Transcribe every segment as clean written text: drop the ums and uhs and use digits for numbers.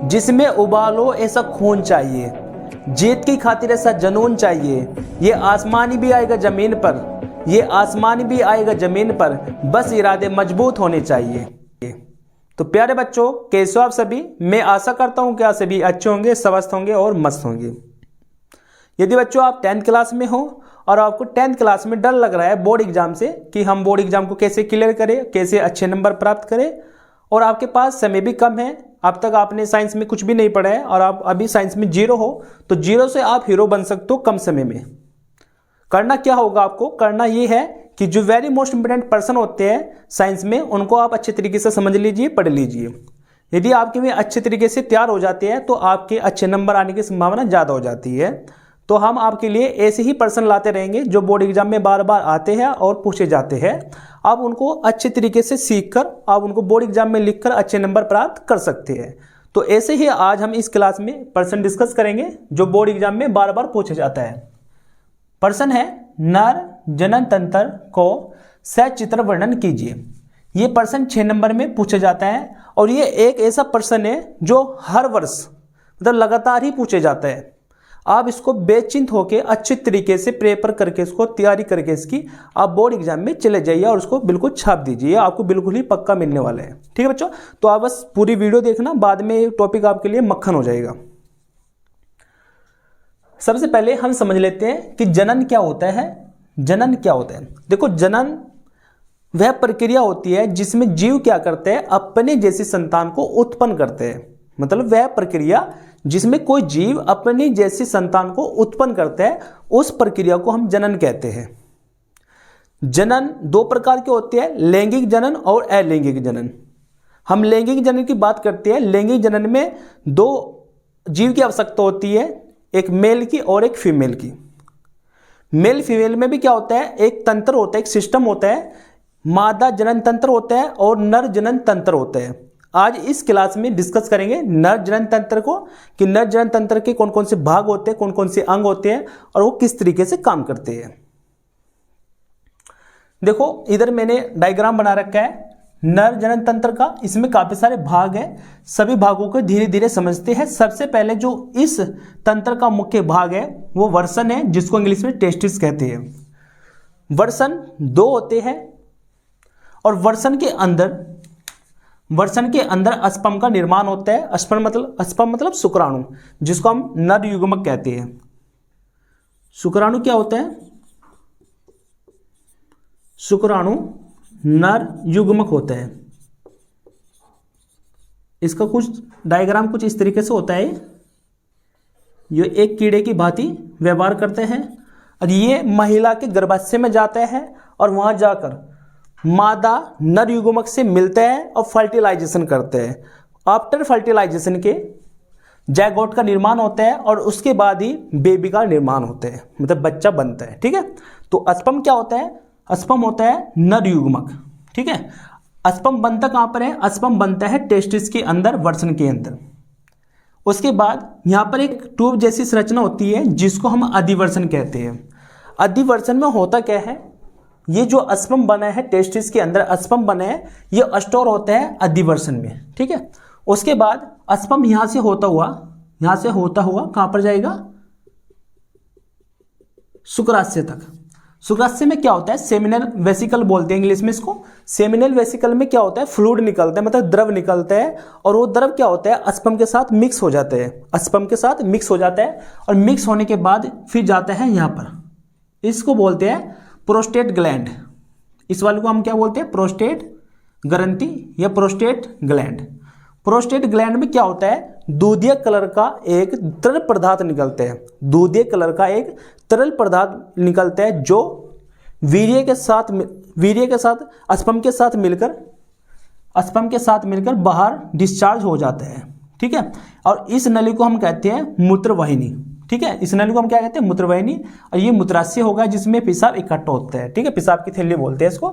जिसमें उबालो ऐसा खून चाहिए, जीत की खातिर ऐसा जुनून चाहिए, ये आसमान भी आएगा ज़मीन पर, ये आसमान भी आएगा ज़मीन पर, बस इरादे मजबूत होने चाहिए। तो प्यारे बच्चों, कैसे हो आप सभी? मैं आशा करता हूँ कि आप सभी अच्छे होंगे, स्वस्थ होंगे और मस्त होंगे। यदि बच्चों आप 10th क्लास में हो और आपको 10th क्लास में डर लग रहा है बोर्ड एग्जाम से कि हम बोर्ड एग्जाम को कैसे क्लियर करें, कैसे अच्छे नंबर प्राप्त करें, और आपके पास समय भी कम है, अब तक आपने साइंस में कुछ भी नहीं पढ़ा है और आप अभी साइंस में 0 हो, तो 0 से आप हीरो बन सकते हो कम समय में। करना क्या होगा? आपको करना ये है कि जो वेरी मोस्ट इंपोर्टेंट पर्सन होते हैं साइंस में, उनको आप अच्छे तरीके से समझ लीजिए, पढ़ लीजिए। यदि आपके में अच्छे तरीके से तैयार हो जाते हैं तो आपके अच्छे नंबर आने की संभावना ज़्यादा हो जाती है। तो हम आपके लिए ऐसे ही पर्सन लाते रहेंगे जो बोर्ड एग्जाम में बार बार आते हैं और पूछे जाते हैं। आप उनको अच्छे तरीके से सीखकर आप उनको बोर्ड एग्जाम में लिखकर अच्छे नंबर प्राप्त कर सकते हैं। तो ऐसे ही आज हम इस क्लास में पर्सन डिस्कस करेंगे जो बोर्ड एग्जाम में बार बार पूछा जाता है। पर्सन है नर जनन तंत्र को सचित्र वर्णन कीजिए। ये पर्सन 6 नंबर में पूछा जाता है और ये एक ऐसा पर्सन है जो हर वर्ष मतलब लगातार ही पूछे जाता है। आप इसको बेचिंत होकर अच्छे तरीके से प्रेपर करके इसको तैयारी करके इसकी आप बोर्ड एग्जाम में चले जाइए और उसको बिल्कुल छाप दीजिए, आपको बिल्कुल ही पक्का मिलने वाला है। ठीक है बच्चों, तो आप बस पूरी वीडियो देखना, बाद में ये टॉपिक आपके लिए मक्खन हो जाएगा। सबसे पहले हम समझ लेते हैं कि जनन क्या होता है। जनन क्या होता है? देखो, जनन वह प्रक्रिया होती है जिसमें जीव क्या करते हैं, अपने जैसी संतान को उत्पन्न करते हैं। मतलब वह प्रक्रिया जिसमें कोई जीव अपनी जैसी संतान को उत्पन्न करता है, उस प्रक्रिया को हम जनन कहते हैं। जनन 2 प्रकार के होते हैं, लैंगिक जनन और अलैंगिक जनन। हम लैंगिक जनन की बात करते हैं। लैंगिक जनन में 2 जीव की आवश्यकता होती है, एक मेल की और एक फीमेल की। मेल फीमेल में भी क्या होता है, एक तंत्र होता है, एक सिस्टम होता है, मादा जनन तंत्र होता है और नर जनन तंत्र होता है। आज इस क्लास में डिस्कस करेंगे नर जनन तंत्र को, कि नर जनन तंत्र के कौन कौन से भाग होते हैं, कौन कौन से अंग होते हैं और वो किस तरीके से काम करते हैं। देखो, इधर मैंने डायग्राम बना रखा है नर जनन तंत्र का। इसमें काफी सारे भाग हैं, सभी भागों को धीरे धीरे समझते हैं। सबसे पहले जो इस तंत्र का मुख्य भाग है वो वर्सन है, जिसको इंग्लिश में टेस्टिस कहते हैं। वर्सन 2 होते हैं और वर्सन के अंदर अस्पर्म का निर्माण होता है। अस्पर्म मतलब शुक्राणु, जिसको हम नर युग्मक कहते हैं। शुक्राणु क्या होता है? शुक्राणु नर युग्मक होता है। इसका कुछ डायग्राम कुछ इस तरीके से होता है। ये एक कीड़े की भांति व्यवहार करते हैं और ये महिला के गर्भाशय में जाता है और वहां जाकर मादा नर युग्मक से मिलते हैं और फर्टिलाइजेशन करते हैं। आफ्टर फर्टिलाइजेशन के जायगोट का निर्माण होता है और उसके बाद ही बेबी का निर्माण होता है, मतलब बच्चा बनता है। ठीक है, तो अस्पर्म क्या होता है? अस्पर्म होता है नर युग्मक। ठीक है, अस्पर्म बनता कहां पर है? अस्पर्म बनता है टेस्टिस के अंदर, वर्सन के अंदर। उसके बाद यहां पर एक ट्यूब जैसी संरचना होती है जिसको हम अधिवर्सन कहते हैं। अधिवर्सन में होता क्या है, ये जो अस्पर्म बना है टेस्टिस के अंदर, अस्पर्म बना है, ये स्टोर होता है अधिवर्सन में। ठीक है, उसके बाद अस्पर्म यहां से होता हुआ कहां पर जाएगा? शुक्राशय तक। शुक्राशय में क्या होता है? सेमिनल वेसिकल बोलते हैं इंग्लिश में इसको। सेमिनल वेसिकल में क्या होता है? फ्लूइड निकलता है, मतलब द्रव निकलता है, और वो द्रव क्या होता है? अस्पर्म के साथ मिक्स हो जाता है। अस्पर्म के साथ मिक्स हो जाता है और मिक्स होने के बाद फिर जाता है यहां पर, इसको बोलते हैं प्रोस्टेट ग्लैंड। इस वाले को हम क्या बोलते हैं? प्रोस्टेट ग्रंथि या प्रोस्टेट ग्लैंड। प्रोस्टेट ग्लैंड में क्या होता है? दूधिया कलर का एक तरल पदार्थ निकलता है। दूधिया कलर का एक तरल पदार्थ निकलता है जो वीर्य के साथ अस्पर्म के साथ मिलकर बाहर डिस्चार्ज हो जाता है। ठीक है, और इस नली को हम कहते हैं मूत्रवाहिनी। ठीक है, इस नली को हम क्या कहते हैं? मूत्रवाहिनी। और ये मूत्राशय होगा जिसमें पेशाब इकट्ठा होता है। ठीक है, पेशाब की थैली बोलते हैं इसको।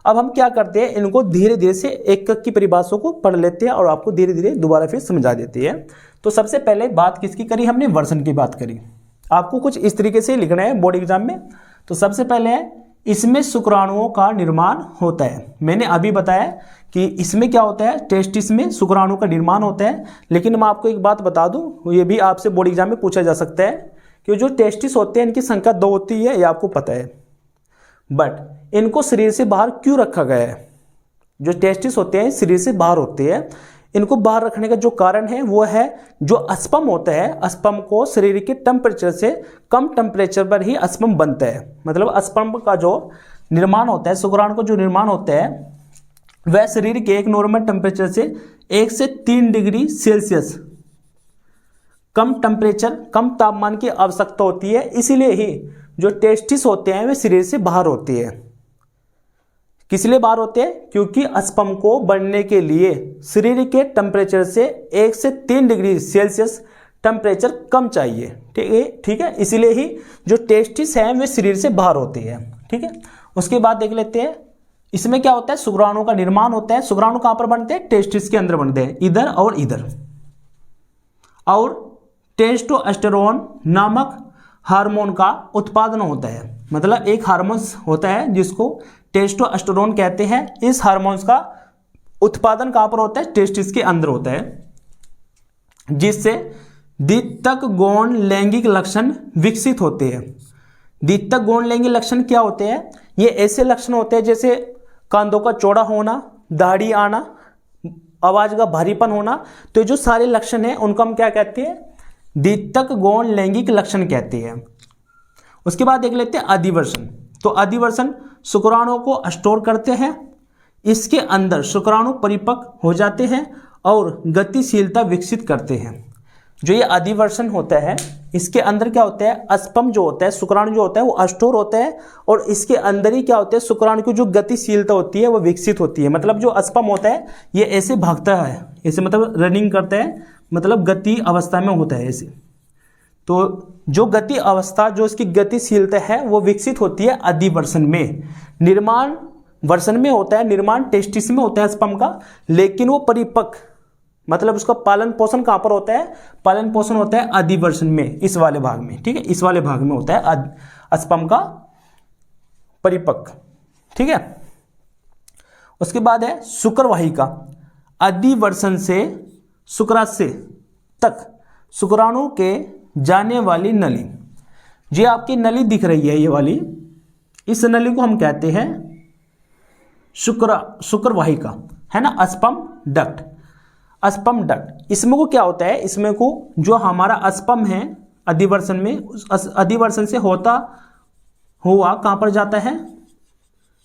अब हम क्या करते हैं, इनको धीरे धीरे से एक की परिभाषा को पढ़ लेते हैं और आपको धीरे धीरे दोबारा फिर समझा देते हैं। तो सबसे पहले बात किसकी करी हमने? वर्सन की बात करी। आपको कुछ इस तरीके से लिखना है बोर्ड एग्जाम में। तो सबसे पहले है इसमें शुक्राणुओं का निर्माण होता है। मैंने अभी बताया कि इसमें क्या होता है, टेस्टिस में शुक्राणु का निर्माण होता है। लेकिन मैं आपको एक बात बता दूं, ये भी आपसे बोर्ड एग्जाम में पूछा जा सकता है कि जो टेस्टिस होते हैं इनकी संख्या 2 होती है, ये आपको पता है, बट इनको शरीर से बाहर क्यों रखा गया है? जो टेस्टिस होते हैं शरीर से बाहर होते हैं, इनको बाहर रखने का जो कारण है वो है जो अस्पर्म होता है, अस्पर्म को शरीर के टेम्परेचर से कम टेम्परेचर पर ही अस्पर्म बनता है। मतलब अस्पर्म का जो निर्माण होता है, शुक्राणु का जो निर्माण होता है, वह शरीर के एक नॉर्मल टेम्परेचर से 1 से 3 डिग्री सेल्सियस कम टेम्परेचर, कम तापमान की आवश्यकता होती है। इसीलिए ही जो टेस्टिस होते हैं वे शरीर से बाहर होते हैं। किस लिए बाहर होते हैं? क्योंकि अस्पर्म को बढ़ने के लिए शरीर के टेम्परेचर से 1 से 3 डिग्री सेल्सियस टेम्परेचर कम चाहिए। ठीक है, इसीलिए ही जो टेस्टिस हैं वे शरीर से बाहर होते हैं। ठीक है, उसके बाद देख लेते हैं इसमें क्या होता है, शुक्राणु का निर्माण होता है। शुक्राणु कहां पर बनते हैं? टेस्टिस के अंदर बनते हैं, इधर और इधर। और टेस्टोस्टेरोन नामक हार्मोन का उत्पादन होता है। मतलब एक हार्मोन होता है जिसको टेस्टोस्टेरोन कहते हैं। इस हार्मोन्स का उत्पादन कहां पर होता है? टेस्टिस के अंदर होता है, जिससे द्वितीयक गौण लैंगिक लक्षण विकसित होते हैं। द्वितीयक गौण लैंगिक लक्षण क्या होते हैं? ये ऐसे लक्षण होते हैं जैसे कांधों का चौड़ा होना, दाढ़ी आना, आवाज का भारीपन होना। तो जो सारे लक्षण हैं उनको हम क्या कहते हैं? द्वितीयक गौण लैंगिक लक्षण कहते हैं। उसके बाद देख लेते हैं अधिवर्षण। तो अधिवर्षण शुक्राणुओं को स्टोर करते हैं, इसके अंदर शुक्राणु परिपक्व हो जाते हैं और गतिशीलता विकसित करते हैं। जो ये अधिवर्षण होता है इसके अंदर क्या होता है? अस्पर्म जो होता है, शुक्राणु जो होता है वो स्टोर होता है और इसके अंदर ही क्या होता है? शुक्राणु की जो गतिशीलता होती है वो विकसित होती है। मतलब जो अस्पर्म होता है ये ऐसे भागता है, ऐसे मतलब रनिंग करता है, मतलब गति अवस्था में होता है ऐसे। तो जो गति अवस्था, जो इसकी गतिशीलता है वो विकसित होती है अधिवर्षण में। निर्माण वर्षण में होता है, निर्माण टेस्टिस में होता है अस्पर्म का, लेकिन वो परिपक्व, मतलब उसका पालन पोषण कहां पर होता है? पालन पोषण होता है अधिवर्षण में, इस वाले भाग में। ठीक है, इस वाले भाग में होता है अस्पर्म का परिपक्व। ठीक है, उसके बाद है शुक्रवाहिका। अधिवर्षण से शुक्राशय तक शुक्राणु के जाने वाली नली, जो आपकी नली दिख रही है ये वाली, इस नली को हम कहते हैं शुक्रवाहिका, है ना, अस्पर्म डक्ट। अस्पर्म डक्ट, इसमें को क्या होता है? इसमें को जो हमारा अस्पर्म है अधिवर्षण में, अधिवर्षण से होता हुआ कहां पर जाता है?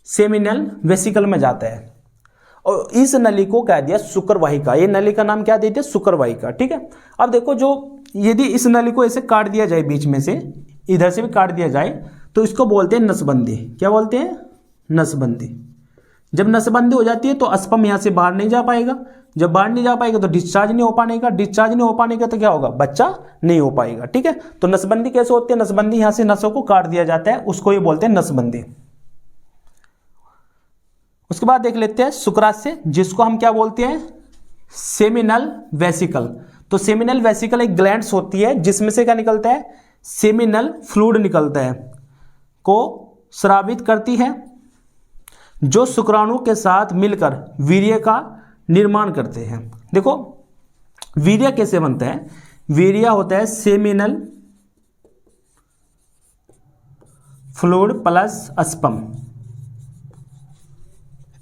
सेमिनल वेसिकल में जाता है और इस नली को कह दिया शुक्रवाहिका। ये नली का नाम क्या दे दिया? शुक्रवाहिका। ठीक है, अब देखो जो यदि इस नली को ऐसे काट दिया जाए, बीच में से इधर से भी काट दिया जाए, तो इसको बोलते हैं नसबंदी। क्या बोलते हैं? नसबंदी। जब नसबंदी हो जाती है तो अस्पर्म यहां से बाहर नहीं जा पाएगा। जब बाहर नहीं जा पाएगा तो डिस्चार्ज नहीं हो पाएगा, डिस्चार्ज नहीं हो पाने का तो क्या होगा? बच्चा नहीं हो पाएगा। ठीक है, तो नसबंदी कैसे होती है? नसबंदी यहां से नसों को काट दिया जाता है, उसको ये बोलते हैं नसबंदी। उसके बाद देख लेते हैं शुक्राशय, जिसको हम क्या बोलते हैं? Seminal vesicle. तो सेमिनल वेसिकल एक ग्लैंड्स होती है जिसमें से क्या निकलता है? सेमिनल फ्लूइड निकलता है, को स्रावित करती है, जो शुक्राणु के साथ मिलकर वीर्य का निर्माण करते हैं। देखो वीर्य कैसे बनता है? वीर्य होता है सेमिनल फ्लूइड प्लस अस्पर्म,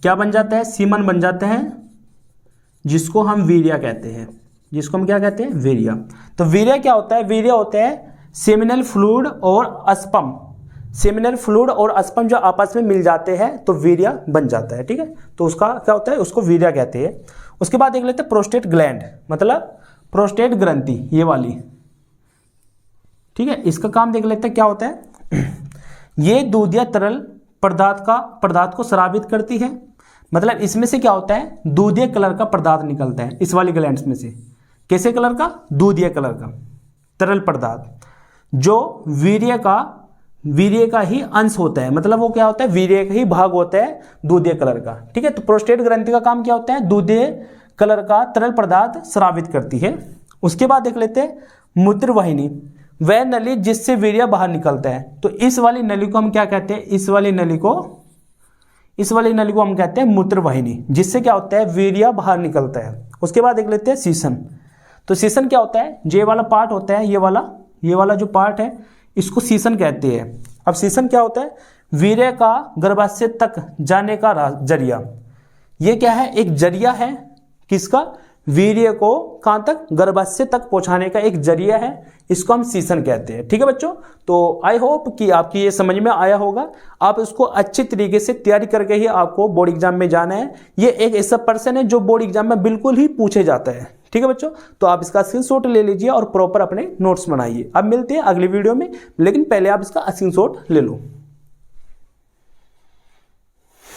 क्या बन जाता है? सीमन बन जाता है, जिसको हम वीर्य कहते हैं। जिसको हम क्या कहते हैं? वीर्य। तो वीर्य क्या होता है? वीर्य होता है सेमिनल फ्लूइड और अस्पर्म। सेमिनल फ्लूइड और अस्पर्म जो आपस में मिल जाते हैं तो वीर्य बन जाता है। ठीक है, तो उसका क्या होता है? उसको वीर्य कहते हैं। उसके बाद देख लेते हैं प्रोस्टेट ग्लैंड, मतलब प्रोस्टेट ग्रंथि, ये वाली। ठीक है, इसका काम देख लेते हैं क्या होता है। ये दूध या तरल पदार्थ को स्रावित करती है। मतलब इसमें से क्या होता है? दूधिया कलर का पदार्थ निकलता है इस वाली ग्लैंड्स में से। कैसे कलर का? दूधिया कलर का तरल पदार्थ, जो वीर्य का ही अंश होता है। मतलब वो क्या होता है? वीर्य का ही भाग होता है दूधिया कलर का। ठीक है, तो प्रोस्टेट ग्रंथि का काम क्या होता है? दूधिया कलर का तरल पदार्थ स्रावित करती है। उसके बाद देख लेते हैं मूत्रवाहिनी। वह नली जिससे वीर्य बाहर निकलता है। तो इस वाली नली को हम क्या कहते हैं, इस वाली नली को हम कहते हैं मूत्रवाहिनी, जिससे क्या होता है, वीर्य बाहर निकलता है। उसके बाद देख लेते हैं सीसन। तो सीसन क्या होता है, ये वाला पार्ट होता है, ये वाला जो पार्ट है इसको सीसन कहते हैं। अब सीसन क्या होता है, वीर्य का गर्भाशय तक जाने का जरिया। ये क्या है, एक जरिया है, किसका, वीर्य को कहां तक, गर्भाशय तक पहुंचाने का एक जरिया है, इसको हम सीसन कहते हैं। ठीक है बच्चों, तो आई होप कि आपकी ये समझ में आया होगा। आप इसको अच्छी तरीके से तैयारी करके ही आपको बोर्ड एग्जाम में जाना है। ये एक ऐसा पर्सन है जो बोर्ड एग्जाम में बिल्कुल ही पूछे जाता है। ठीक है बच्चों, तो आप इसका स्क्रीनशॉट ले लीजिए और प्रॉपर अपने नोट्स बनाइए। अब मिलते हैं अगली वीडियो में, लेकिन पहले आप इसका स्क्रीनशॉट ले लो।